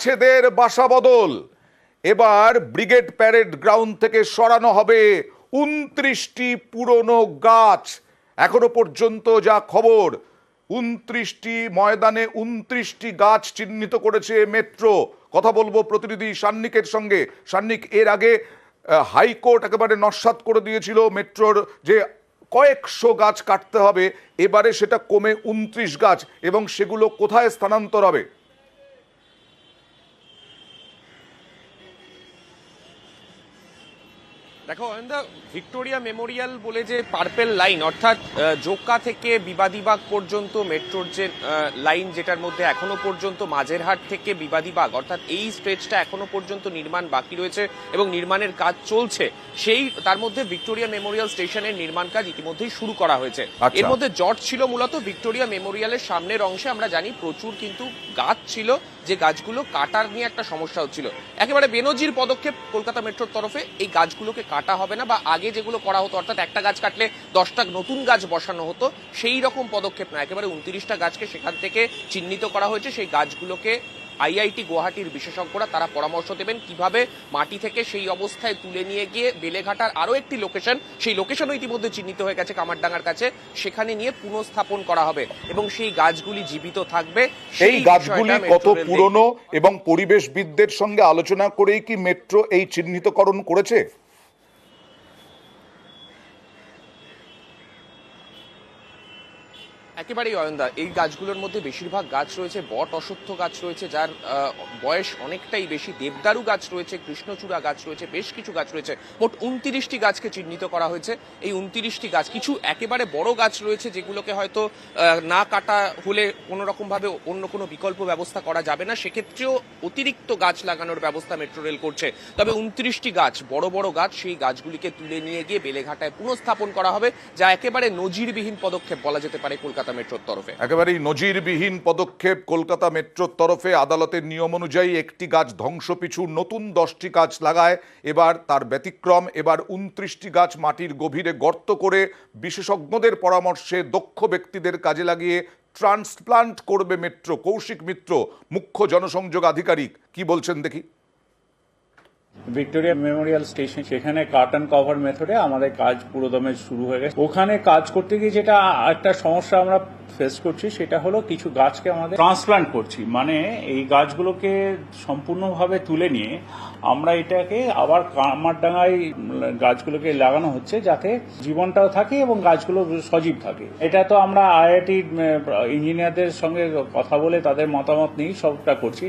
ছেদের বাসা বদল। এবার ব্রিগেড প্যারেড গ্রাউন্ড থেকে সরানো হবে 29টি পুরনো গাছ। এখনো পর্যন্ত যা খবর, 29টি ময়দানে 29টি গাছ চিহ্নিত করেছে মেট্রো। কথা বলবো প্রতিনিধি সান্নিকের সঙ্গে। সান্নিক, এর আগে হাইকোর্ট একেবারে নস্যাৎ করে দিয়েছিল মেট্রোর যে কয়েকশো গাছ কাটতে হবে, এবারে সেটা কমে 29 গাছ, এবং সেগুলো কোথায় স্থানান্তর হবে? দেখো অয়নদা, ভিক্টোরিয়া মেমোরিয়াল বলে যে পার্পেল লাইন, অর্থাৎ জোকা থেকে বিবাদীবাগ পর্যন্ত মেট্রোর যে লাইন, যেটার মধ্যে এখনো পর্যন্ত মাঝেরহাট থেকে বিবাদীবাগ, অর্থাৎ এই স্ট্রেচটা এখনো পর্যন্ত নির্মাণ বাকি রয়েছে এবং নির্মাণের কাজ চলছে। সেই তার মধ্যে ভিক্টোরিয়া মেমোরিয়াল স্টেশনের নির্মাণ কাজ ইতিমধ্যেই শুরু করা হয়েছে। এর মধ্যে জট ছিল মূলত ভিক্টোরিয়া মেমোরিয়ালের সামনের অংশে। আমরা জানি প্রচুর কিন্তু গাছ ছিল, যে গাছগুলো কাটার নিয়ে একটা সমস্যা হচ্ছিল। একেবারে বেনজির পদক্ষেপ কলকাতা মেট্রোর তরফে, এই গাছগুলোকে কাটা হবে না, বা আগে যেগুলো করা হতো অর্থাৎ একটা গাছ কাটলে 10টা নতুন গাছ বসানো হতো, সেই রকম পদক্ষেপ না। একেবারে 29টা গাছকে সেখান থেকে চিহ্নিত করা হয়েছে। সেই গাছগুলোকে আইআইটি গুয়াহাটির বিশেষজ্ঞরা তারা পরামর্শ দেবেন কিভাবে মাটি থেকে সেই অবস্থায় তুলে নিয়ে গিয়ে বেলেঘাটার আরো একটি লোকেশন, সেই লোকেশনও ইতিমধ্যে চিহ্নিত হয়ে গেছে কামারডাঙ্গার কাছে, সেখানে নিয়ে পুনঃস্থাপন করা হবে এবং সেই গাছগুলি জীবিত থাকবে। সেই গাছগুলি কত পুরনো এবং পরিবেশবিদদের সঙ্গে আলোচনা করেই কি মেট্রো এই চিহ্নিতকরণ করেছে? একেবারেই অয়নদা, এই গাছগুলোর মধ্যে বেশিরভাগ গাছ রয়েছে বট অশ্বত্থ গাছ রয়েছে, যার বয়স অনেকটাই বেশি, দেবদারু গাছ রয়েছে, কৃষ্ণচূড়া গাছ রয়েছে, বেশ কিছু গাছ রয়েছে। মোট 29টি গাছকে চিহ্নিত করা হয়েছে। এই 29টি গাছ, কিছু একেবারে বড় গাছ রয়েছে যেগুলোকে হয়তো না কাটা হলে কোনো রকম ভাবে অন্য কোনো বিকল্প ব্যবস্থা করা যাবে না, সেক্ষেত্রেও অতিরিক্ত গাছ লাগানোর ব্যবস্থা মেট্রো রেল করছে। তবে 29টি গাছ, বড় বড় গাছ, সেই গাছগুলিকে তুলে নিয়ে গিয়ে বেলেঘাটায় পুনঃস্থাপন করা হবে, যা একেবারে নজিরবিহীন পদক্ষেপ বলা যেতে পারে কলকাতা মেট্রোর তরফে। একেবারেই নজিরবিহীন পদক্ষেপ কলকাতা মেট্রোর তরফে। আদালতের নিয়ম অনুযায়ী একটি গাছ ধ্বংস পিছু নতুন 10টি গাছ লাগায়। এবার তার ব্যতিক্রম, এবার 29টি গাছ মাটির গভীরে গর্ত করে বিশেষজ্ঞদের পরামর্শে দক্ষ ব্যক্তিদের কাজে লাগিয়ে ট্রান্সপ্লান্ট করবে মেট্রো। কৌশিক মিত্র, মুখ্য জনসংযোগ আধিকারিক, কি বলছেন দেখি। ভিক্টোরিয়া মেমোরিয়াল স্টেশন, সেখানে কার্টন কভার মেথডে আমাদের কাজ পুরোদমে শুরু হয়ে গেছে। ওখানে কাজ করতে গিয়ে যেটা একটা সমস্যা আমরা ফেস করছি, সেটা হলো কিছু গাছকে আমাদের ট্রান্সপ্লান্ট করছি, মানে এই গাছগুলোকে সম্পূর্ণভাবে তুলে নিয়ে আমরা এটাকে আবার কামারডাঙ্গায় গাছগুলোকে লাগানো হচ্ছে, যাতে জীবনটাও থাকে এবং গাছগুলো সজীব থাকে। এটা তো আমরা আইআইটি ইঞ্জিনিয়ারদের সঙ্গে কথা বলে তাদের মতামত নিয়েই সবটা করছি।